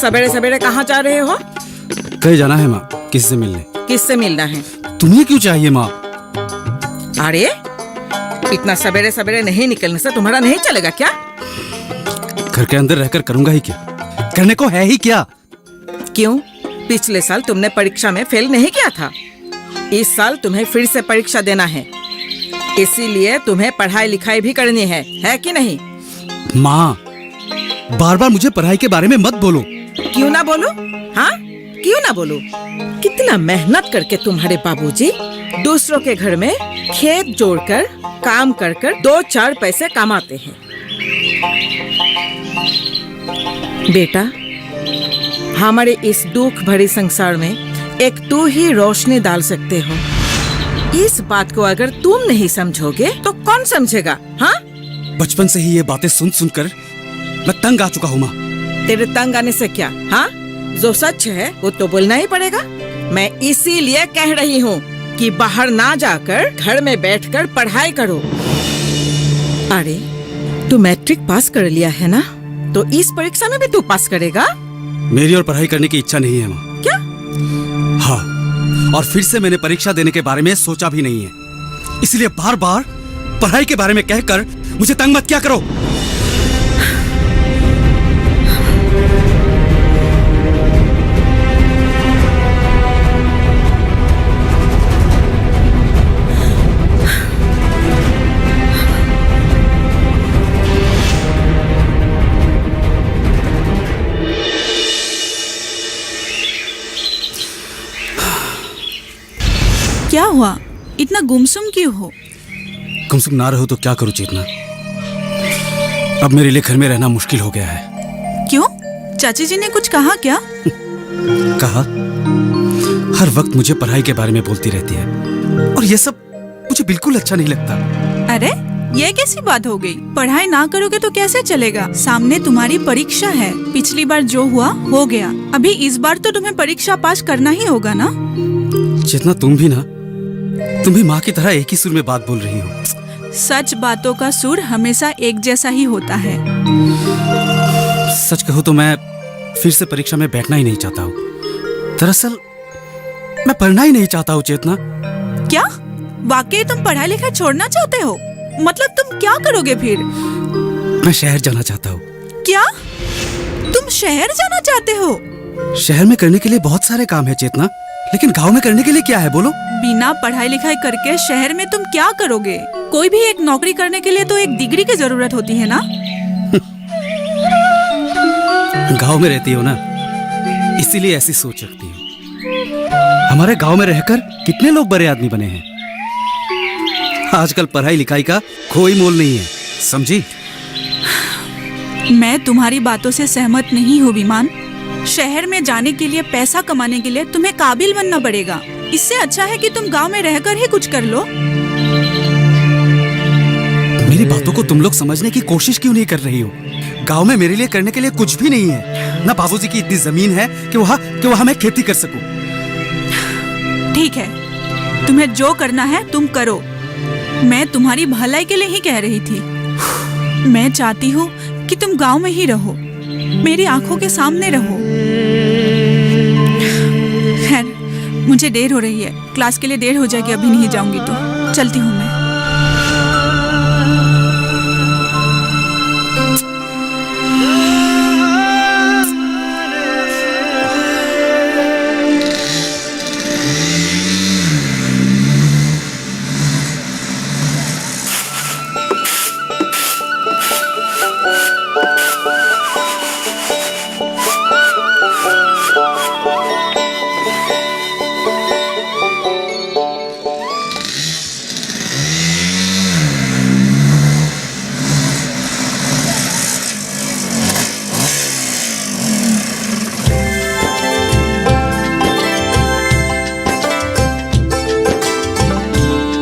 सवेरे सवेरे कहाँ जा रहे हो? कहीं जाना है माँ, किससे मिलने। किससे मिलना है? तुम्हें क्यों चाहिए माँ? अरे इतना सवेरे सवेरे नहीं निकलने से तुम्हारा नहीं चलेगा क्या? घर के अंदर रहकर करूंगा ही क्या? करने को है ही क्या? क्यों? पिछले साल तुमने परीक्षा में फेल नहीं किया था। इस साल तुम्हें फिर से परीक्षा देना है, इसीलिए तुम्हें पढ़ाई लिखाई भी करनी है कि नहीं? माँ, बार बार मुझे पढ़ाई के बारे में मत बोलो। क्यों ना बोलो? हाँ, क्यों ना बोलो? कितना मेहनत करके तुम्हारे बाबूजी दूसरों के घर में खेत जोड़कर काम कर कर 2-4 पैसे कमाते हैं। बेटा, हमारे इस दुख भरे संसार में एक तू ही रोशनी डाल सकते हो। इस बात को अगर तुम नहीं समझोगे तो कौन समझेगा? हाँ, बचपन से ही ये बातें सुन सुनकर मैं तंग आ चुका हूँ माँ। तेरे तंग आने से क्या? हाँ, जो सच है वो तो बोलना ही पड़ेगा। मैं इसीलिए कह रही हूँ कि बाहर ना जाकर घर में बैठकर पढ़ाई करो। अरे तू मैट्रिक पास कर लिया है ना, तो इस परीक्षा में भी तू पास करेगा। मेरी और पढ़ाई करने की इच्छा नहीं है माँ। क्या? हाँ, और फिर से मैंने परीक्षा देने के बारे में सोचा भी नहीं है, इसलिए बार बार पढ़ाई के बारे में कहकर मुझे तंग मत क्या करो। क्या हुआ? इतना गुमसुम क्यों हो? गुमसुम ना रहो तो क्या करूं चेतना? अब मेरे लिए घर में रहना मुश्किल हो गया है। क्यों? चाची जी ने कुछ कहा क्या? कहा? हर वक्त मुझे पढ़ाई के बारे में बोलती रहती है और ये सब मुझे बिल्कुल अच्छा नहीं लगता। अरे ये कैसी बात हो गई? पढ़ाई ना करोगे तो कैसे चलेगा? सामने तुम्हारी परीक्षा है। पिछली बार जो हुआ हो गया, अभी इस बार तो तुम्हें परीक्षा पास करना ही होगा ना। चेतना, तुम भी माँ की तरह एक ही सुर में बात बोल रही हो। सच बातों का सुर हमेशा एक जैसा ही होता है। सच कहूँ तो मैं फिर से परीक्षा में बैठना ही नहीं चाहता हूँ। दरअसल मैं पढ़ना ही नहीं चाहता हूँ चेतना। क्या? वाकई तुम पढ़ाई लिखाई छोड़ना चाहते हो? मतलब तुम क्या करोगे फिर? मैं शहर जाना चाहता हूँ। क्या? तुम शहर जाना चाहते हो? शहर में करने के लिए बहुत सारे काम है चेतना, लेकिन गांव में करने के लिए क्या है बोलो? बिना पढ़ाई लिखाई करके शहर में तुम क्या करोगे? कोई भी एक नौकरी करने के लिए तो एक डिग्री की जरूरत होती है ना। गांव में रहती हो ना, इसीलिए ऐसी सोच रखती हो। हमारे गांव में रहकर कितने लोग बड़े आदमी बने हैं। आजकल पढ़ाई लिखाई का कोई मोल नहीं है, समझी? मैं तुम्हारी बातों से सहमत नहीं हूँ विमान। शहर में जाने के लिए, पैसा कमाने के लिए तुम्हें काबिल बनना पड़ेगा। इससे अच्छा है कि तुम गांव में रहकर ही कुछ कर लो। मेरी बातों को तुम लोग समझने की कोशिश क्यों नहीं कर रही हो? गांव में मेरे लिए करने के लिए कुछ भी नहीं है। ना बाबूजी की इतनी जमीन है कि वहाँ मैं खेती कर सकूं। ठीक है, तुम्हें जो करना है तुम करो। मैं तुम्हारी भलाई के लिए ही कह रही थी। मैं चाहती हूँ कि तुम गांव में ही रहो, मेरी आंखों के सामने रहो। खैर, मुझे देर हो रही है, क्लास के लिए देर हो जाएगी, अभी नहीं जाऊंगी तो चलती हूँ मैं।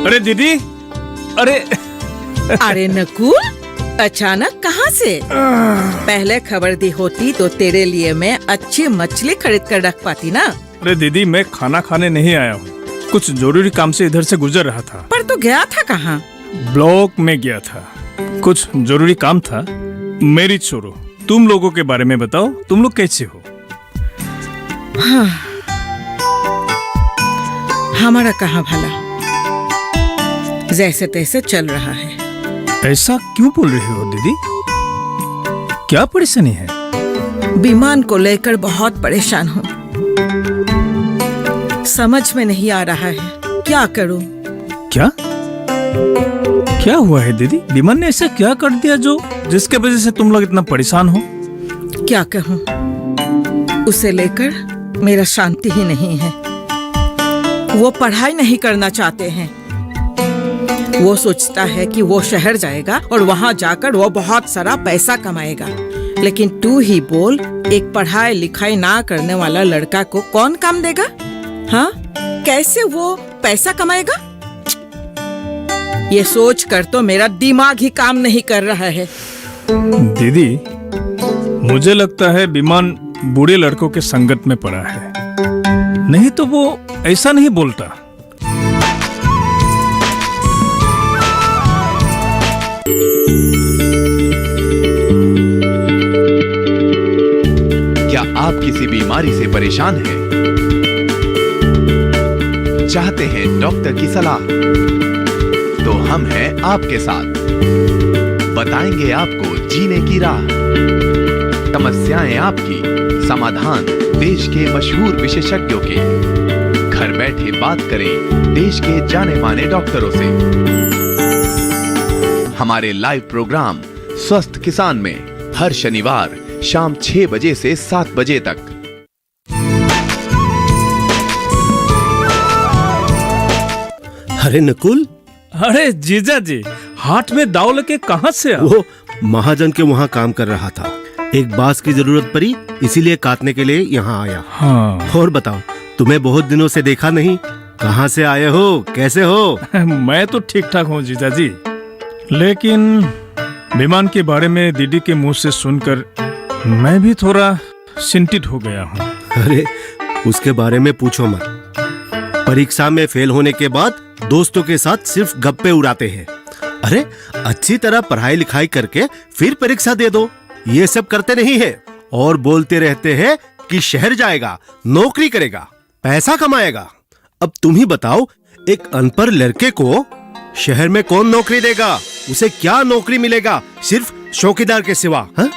अरे दीदी, अरे नकुल, अचानक कहाँ से? पहले खबर दी होती तो तेरे लिए मैं अच्छी मछली खरीद कर रख पाती ना। अरे दीदी, मैं खाना खाने नहीं आया हूँ, कुछ जरूरी काम से इधर से गुजर रहा था। पर तू गया था कहाँ? ब्लॉक में गया था, कुछ जरूरी काम था। मेरी छोड़ो, तुम लोगों के बारे में बताओ, तुम लोग कैसे हो? हमारा कहाँ भला, जैसे तैसे चल रहा है। ऐसा क्यों बोल रही हो दीदी? क्या परेशानी है? विमान को लेकर बहुत परेशान हूँ। समझ में नहीं आ रहा है क्या करूँ। क्या क्या हुआ है दीदी? विमान ने ऐसा क्या कर दिया जो जिसके वजह से तुम लोग इतना परेशान हो? क्या कहूँ, उसे लेकर मेरा शांति ही नहीं है। वो पढ़ाई नहीं करना चाहते हैं। वो सोचता है कि वो शहर जाएगा और वहाँ जाकर वो बहुत सारा पैसा कमाएगा। लेकिन तू ही बोल, एक पढ़ाई लिखाई ना करने वाला लड़का को कौन काम देगा? हाँ, कैसे वो पैसा कमाएगा? ये सोच कर तो मेरा दिमाग ही काम नहीं कर रहा है। दीदी, मुझे लगता है विमान बूढ़े लड़कों के संगत में पड़ा है, नहीं तो वो ऐसा नहीं बोलता। क्या आप किसी बीमारी से परेशान हैं? चाहते हैं डॉक्टर की सलाह? तो हम हैं आपके साथ। बताएंगे आपको जीने की राह। समस्याएं आपकी, समाधान देश के मशहूर विशेषज्ञों के। घर बैठे बात करें देश के जाने माने डॉक्टरों से। हमारे लाइव प्रोग्राम स्वस्थ किसान में हर शनिवार शाम 6 बजे से 7 बजे तक। अरे नकुल, अरे जीजा जी, हाथ में दाव लेके कहाँ से आ? वो महाजन के वहाँ काम कर रहा था। एक बांस की जरूरत पड़ी, इसीलिए काटने के लिए यहाँ आया। हाँ। और बताओ, तुम्हें बहुत दिनों से देखा नहीं, कहाँ से आए हो, कैसे हो? मैं तो ठीक ठाक हूँ जीजा जी, लेकिन विमान के बारे में दीदी के मुंह से सुनकर मैं भी थोड़ा चिंतित हो गया हूँ। अरे उसके बारे में पूछो मत। परीक्षा में फेल होने के बाद दोस्तों के साथ सिर्फ गप्पे उड़ाते हैं। अरे अच्छी तरह पढ़ाई लिखाई करके फिर परीक्षा दे दो, ये सब करते नहीं है। और बोलते रहते हैं कि शहर जाएगा, नौकरी करेगा, पैसा कमाएगा। अब तुम ही बताओ, एक अनपढ़ लड़के को शहर में कौन नौकरी देगा? उसे क्या नौकरी मिलेगा सिर्फ चौकीदार के सिवा? हा?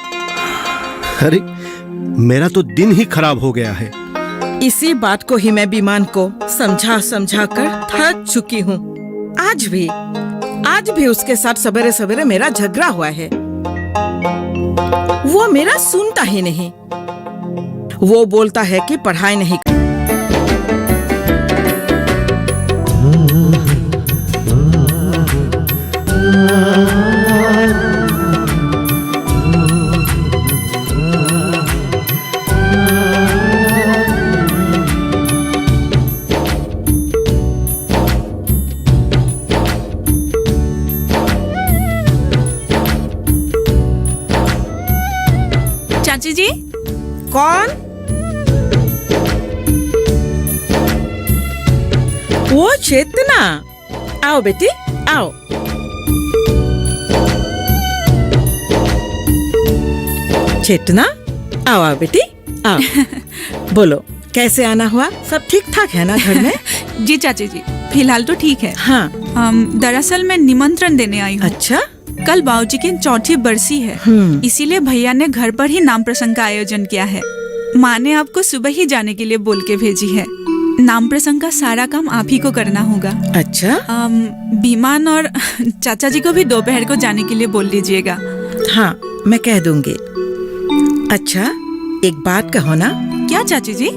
अरे मेरा तो दिन ही खराब हो गया है। इसी बात को ही मैं विमान को समझा समझा कर थक चुकी हूँ। आज भी उसके साथ सवेरे सवेरे मेरा झगड़ा हुआ है। वो मेरा सुनता ही नहीं। वो बोलता है कि पढ़ाई नहीं। चाची जी, कौन? वो चेतना। आओ बेटी, आओ। चेतना, आओ बेटी, आओ। बोलो, कैसे आना हुआ? सब ठीक ठाक है ना घर में? जी चाची जी, फिलहाल तो ठीक है। हाँ। दरअसल मैं निमंत्रण देने आई हूँ। अच्छा। कल बाबूजी की 4ठी बरसी है, इसीलिए भैया ने घर पर ही नाम प्रसंग का आयोजन किया है। माँ ने आपको सुबह ही जाने के लिए बोल के भेजी है। नाम प्रसंग का सारा काम आप ही को करना होगा। अच्छा। विमान और चाचा जी को भी दोपहर को जाने के लिए बोल दीजिएगा। हाँ, मैं कह दूंगी। अच्छा, एक बात कहो ना। क्या चाची जी?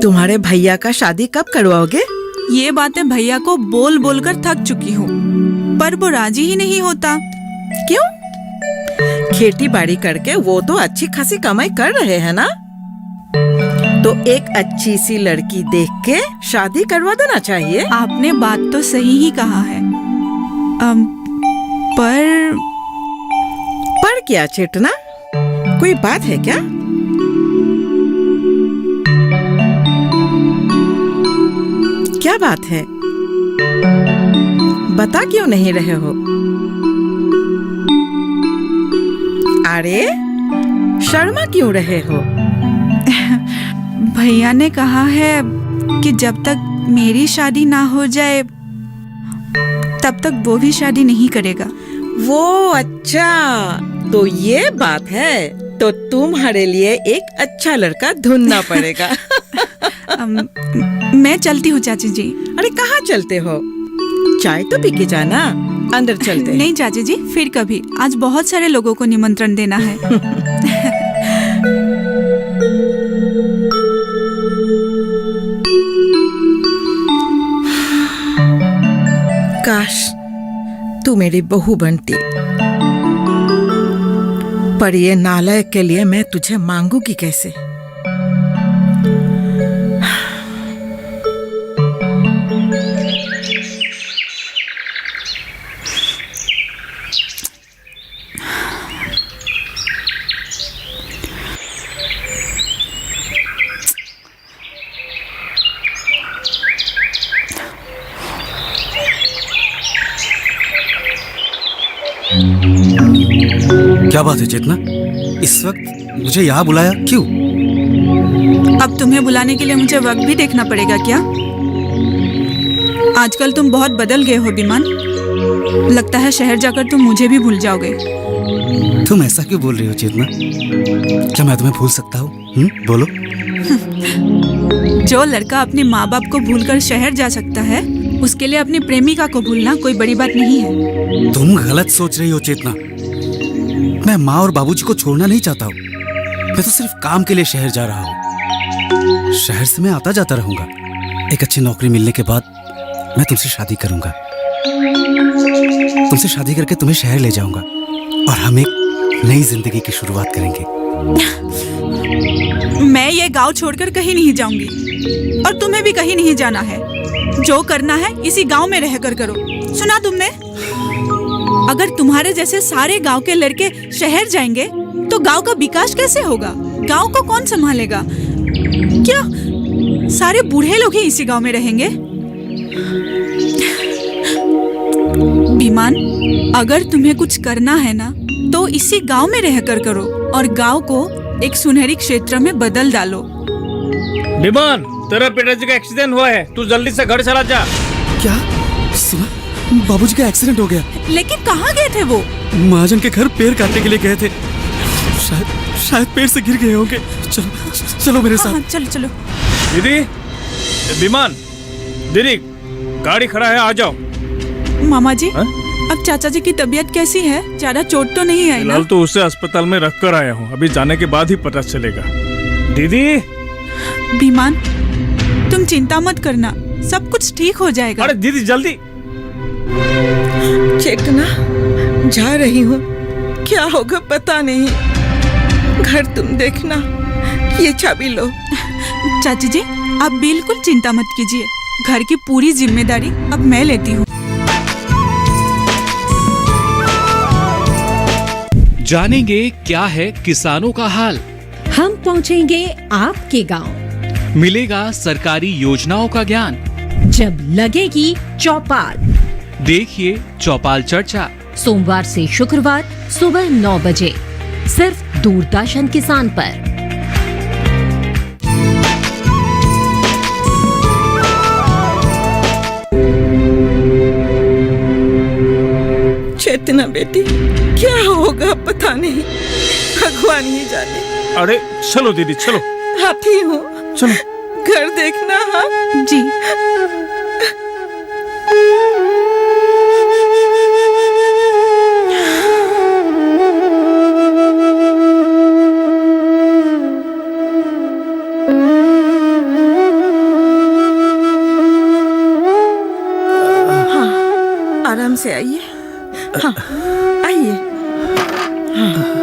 तुम्हारे भैया का शादी कब करवाओगे? ये बातें भैया को बोल बोल कर थक चुकी हूँ, पर वो राजी ही नहीं होता। क्यों? खेती बाड़ी करके वो तो अच्छी खासी कमाई कर रहे हैं ना, तो एक अच्छी सी लड़की देख के शादी करवा देना चाहिए। आपने बात तो सही ही कहा है, पर क्या चेतना? कोई बात है क्या? क्या बात है? बता क्यों नहीं रहे हो? अरे शर्मा क्यों रहे हो? भैया ने कहा है कि जब तक मेरी शादी ना हो जाए तब तक वो भी शादी नहीं करेगा। वो अच्छा, तो ये बात है। तो तुम्हारे लिए एक अच्छा लड़का ढूंढना पड़ेगा। मैं चलती हूँ चाची जी। अरे कहाँ चलते हो? चाय तो पी के जाना, अंदर चलते हैं। नहीं चाची जी, फिर कभी। आज बहुत सारे लोगों को निमंत्रण देना है। काश तू मेरी बहू बनती, पर ये नालायक के लिए मैं तुझे मांगूंगी कैसे? क्या बात है चेतना, इस वक्त मुझे यहाँ बुलाया क्यों? अब तुम्हें बुलाने के लिए मुझे वक्त भी देखना पड़ेगा क्या? आजकल तुम बहुत बदल गए हो विमान। लगता है शहर जाकर तुम मुझे भी भूल जाओगे। तुम ऐसा क्यों बोल रही हो चेतना? क्या मैं तुम्हें भूल सकता हूँ? बोलो। जो लड़का अपने माँ बाप को भूलकर शहर जा सकता है, उसके लिए अपनी प्रेमिका को भूलना कोई बड़ी बात नहीं है। तुम गलत सोच रही हो चेतना। मैं माँ और बाबूजी को छोड़ना नहीं चाहता हूँ। मैं तो सिर्फ काम के लिए शहर जा रहा हूँ। शहर से मैं आता जाता रहूंगा। एक अच्छी नौकरी मिलने के बाद मैं तुमसे शादी करूंगा। तुमसे शादी करके तुम्हें शहर ले जाऊंगा और हम एक नई जिंदगी की शुरुआत करेंगे। मैं ये गांव छोड़कर कहीं नहीं जाऊंगी और तुम्हें भी कहीं नहीं जाना है। जो करना है इसी गांव में रहकर करो। सुना तुमने? अगर तुम्हारे जैसे सारे गांव के लड़के शहर जाएंगे तो गांव का विकास कैसे होगा? गांव को कौन संभालेगा? क्या सारे बूढ़े लोग ही इसी गांव में रहेंगे? विमान, अगर तुम्हें कुछ करना है ना तो इसी गांव में रहकर करो और गांव को एक सुनहरी क्षेत्र में बदल डालो। विमान, तेरा पिताजी का एक्सीडेंट हुआ है, तू जल्दी से घर चला जा। क्या सुना? बाबूजी का एक्सीडेंट हो गया। लेकिन कहाँ गए थे वो? महाजन के घर पेड़ काटने के लिए गए थे। शायद पेड़ से गिर गए होंगे। चलो चलो मेरे साथ। हाँ, चलो चलो। दीदी, विमान, दीदी, गाड़ी खड़ा है, आ जाओ। मामा जी, हा? अब चाचा जी की तबीयत कैसी है? ज्यादा चोट तो नहीं आई ना? फिलहाल तो उसे अस्पताल में रख कर आया हूँ, अभी जाने के बाद ही पता चलेगा। दीदी, विमान, तुम चिंता मत करना, सब कुछ ठीक हो जाएगा। अरे दीदी जल्दी। चेतना, जा रही हूँ, क्या होगा पता नहीं। घर तुम देखना, ये चाबी लो। चाची जी, आप बिल्कुल चिंता मत कीजिए, घर की पूरी जिम्मेदारी अब मैं लेती हूँ। जानेंगे क्या है किसानों का हाल। हम पहुंचेंगे आपके गांव। मिलेगा सरकारी योजनाओं का ज्ञान। जब लगेगी चौपाल, देखिए चौपाल चर्चा, सोमवार से शुक्रवार सुबह 9 बजे सिर्फ दूरदर्शन किसान पर। चेतना बेटी, क्या होगा पता नहीं, भगवान ही जाने। अरे चलो दीदी, चलो। आती हूँ, चलो। घर देखना। हाँ जी। हाँ, आराम से आइए। हाँ, आइए। हाँ।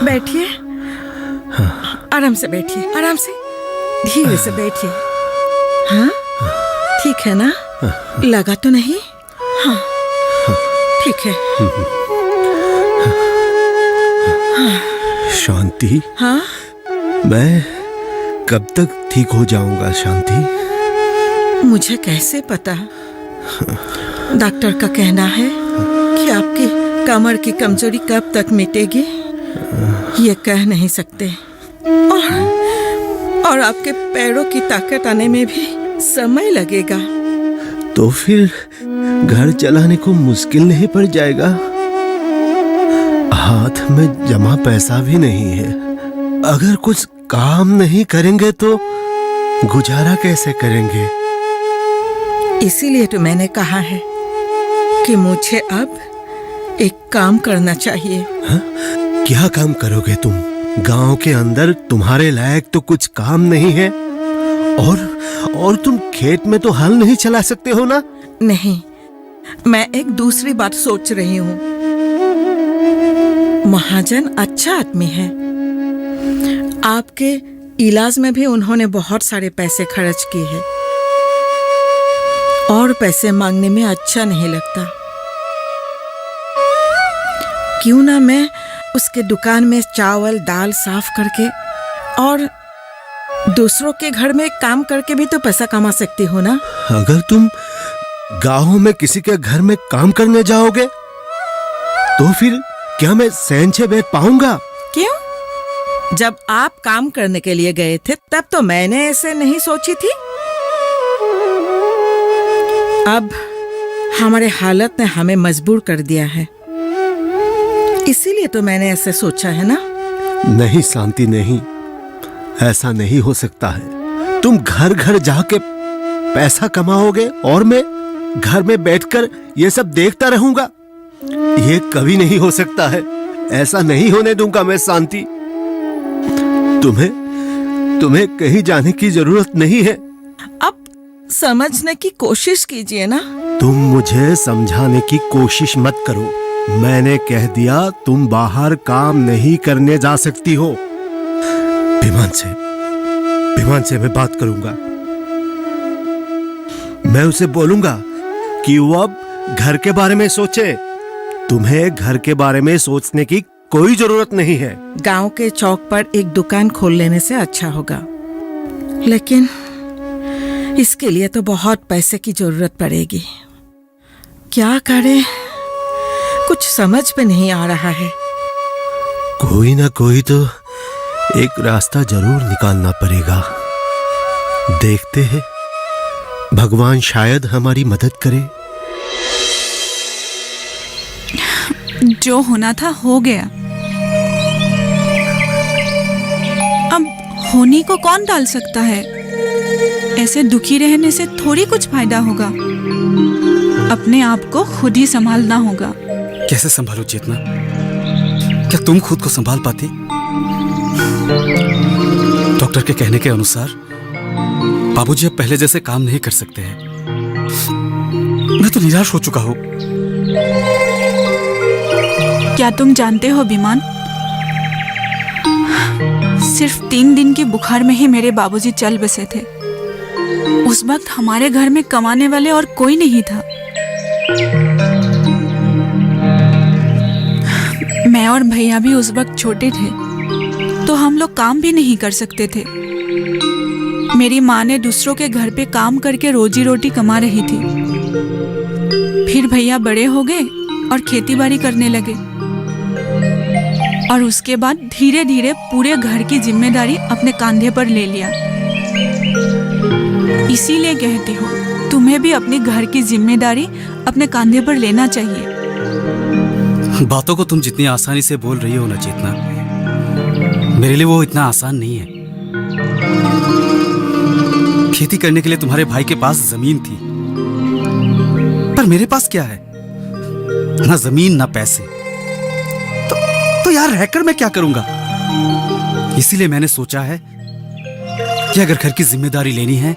बैठिए, आराम से बैठिए, आराम से, धीरे से बैठिए। हाँ, ठीक है ना? लगा तो नहीं? हाँ, ठीक है। शांति, हाँ, मैं कब तक ठीक हो जाऊंगा शांति? मुझे कैसे पता? डॉक्टर का कहना है कि आपकी कमर की कमजोरी कब तक मिटेगी? ये कह नहीं सकते। और आपके पैरों की ताकत आने में भी समय लगेगा। तो फिर घर चलाने को मुश्किल नहीं पड़ जाएगा? हाथ में जमा पैसा भी नहीं है। अगर कुछ काम नहीं करेंगे तो गुजारा कैसे करेंगे? इसीलिए तो मैंने कहा है कि मुझे अब एक काम करना चाहिए। हा? क्या काम करोगे तुम? गांव के अंदर तुम्हारे लायक तो कुछ काम नहीं है। और तुम खेत में तो हल नहीं चला सकते हो ना? नहीं, मैं एक दूसरी बात सोच रही हूँ। महाजन अच्छा आदमी है। आपके इलाज में भी उन्होंने बहुत सारे पैसे खर्च किए हैं और पैसे मांगने में अच्छा नहीं लगता। क्यों ना मैं उसके दुकान में चावल दाल साफ करके और दूसरों के घर में काम करके भी तो पैसा कमा सकती हो ना? अगर तुम गांव में किसी के घर में काम करने जाओगे तो फिर क्या मैं सहन से बैठ पाऊंगा? क्यों? जब आप काम करने के लिए गए थे तब तो मैंने ऐसे नहीं सोची थी। अब हमारे हालत ने हमें मजबूर कर दिया है, इसीलिए तो मैंने ऐसे सोचा है ना। नहीं शांति, नहीं, ऐसा नहीं हो सकता है। तुम घर घर जाके पैसा कमाओगे और मैं घर में बैठकर ये सब देखता रहूंगा? ये कभी नहीं हो सकता है। ऐसा नहीं होने दूंगा मैं शांति। तुम्हें कहीं जाने की जरूरत नहीं है। अब समझने की कोशिश कीजिए ना। तुम मुझे समझाने की कोशिश मत करो। मैंने कह दिया तुम बाहर काम नहीं करने जा सकती हो। विमान से मैं बात करूंगा। मैं उसे बोलूंगा कि वो अब घर के बारे में सोचे। तुम्हें घर के बारे में सोचने की कोई जरूरत नहीं है। गांव के चौक पर एक दुकान खोल लेने से अच्छा होगा, लेकिन इसके लिए तो बहुत पैसे की जरूरत पड़ेगी। क्या करें, कुछ समझ में नहीं आ रहा है। कोई ना कोई तो एक रास्ता जरूर निकालना पड़ेगा। देखते हैं, भगवान शायद हमारी मदद करे। जो होना था हो गया। अब होने को कौन टाल सकता है? ऐसे दुखी रहने से थोड़ी कुछ फायदा होगा। अपने आप को खुद ही संभालना होगा। कैसे संभालो चेतना? क्या तुम खुद को संभाल पाती? डॉक्टर के कहने के अनुसार बाबूजी अब पहले जैसे काम नहीं कर सकते हैं। मैं तो निराश हो चुका हूं। क्या तुम जानते हो विमान, सिर्फ 3 दिन के बुखार में ही मेरे बाबूजी चल बसे थे। उस वक्त हमारे घर में कमाने वाले और कोई नहीं था। मैं और भैया भी उस वक्त छोटे थे, तो हम लोग काम भी नहीं कर सकते थे। मेरी माँ ने दूसरों के घर पे काम करके रोजी रोटी कमा रही थी। फिर भैया बड़े हो गए और खेती बाड़ी करने लगे, और उसके बाद धीरे धीरे पूरे घर की जिम्मेदारी अपने कंधे पर ले लिया। इसीलिए कहती हूँ, तुम्हें भी अपने घर की जिम्मेदारी अपने कंधे पर लेना चाहिए। बातों को तुम जितनी आसानी से बोल रही हो ना चेतना, मेरे लिए वो इतना आसान नहीं है। खेती करने के लिए तुम्हारे भाई के पास जमीन थी, पर मेरे पास क्या है? ना जमीन ना पैसे। तो यार रहकर मैं क्या करूंगा? इसीलिए मैंने सोचा है कि अगर घर की जिम्मेदारी लेनी है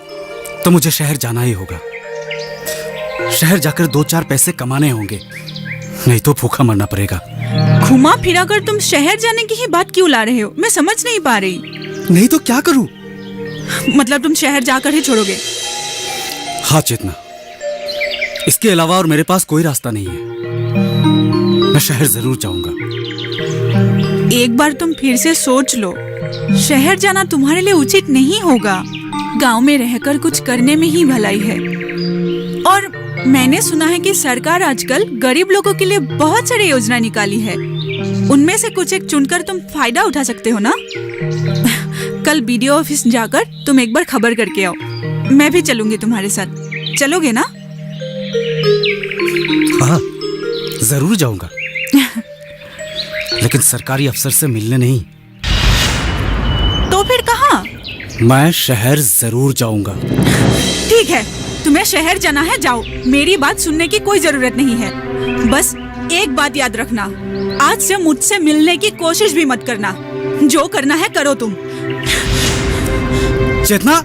तो मुझे शहर जाना ही होगा। शहर जाकर 2-4 पैसे कमाने होंगे, नहीं तो भूखा मरना पड़ेगा। घुमा फिरा कर तुम शहर जाने की ही बात क्यों ला रहे हो? मैं समझ नहीं पा रही। नहीं तो क्या करूं? मतलब तुम शहर जाकर ही छोड़ोगे? हाँ चेतना, इसके अलावा और मेरे पास कोई रास्ता नहीं है। मैं शहर जरूर जाऊंगा। एक बार तुम फिर से सोच लो। शहर जाना तुम्हारे लिए उचित नहीं होगा। गांव में रहकर कुछ करने में ही भलाई है। और मैंने सुना है कि सरकार आजकल गरीब लोगों के लिए बहुत सारी योजना निकाली है। उनमें से कुछ एक चुनकर तुम फायदा उठा सकते हो ना। कल बीडीओ ऑफिस जाकर तुम एक बार खबर करके आओ। मैं भी चलूंगी तुम्हारे साथ, चलोगे ना? हाँ, जरूर जाऊंगा। लेकिन सरकारी अफसर से मिलने नहीं। तो फिर कहाँ? मैं शहर जरूर जाऊंगा। ठीक है, तुम्हें शहर जाना है, जाओ। मेरी बात सुनने की कोई जरूरत नहीं है। बस एक बात याद रखना, आज से मुझसे मिलने की कोशिश भी मत करना। जो करना है करो तुम। चेतना,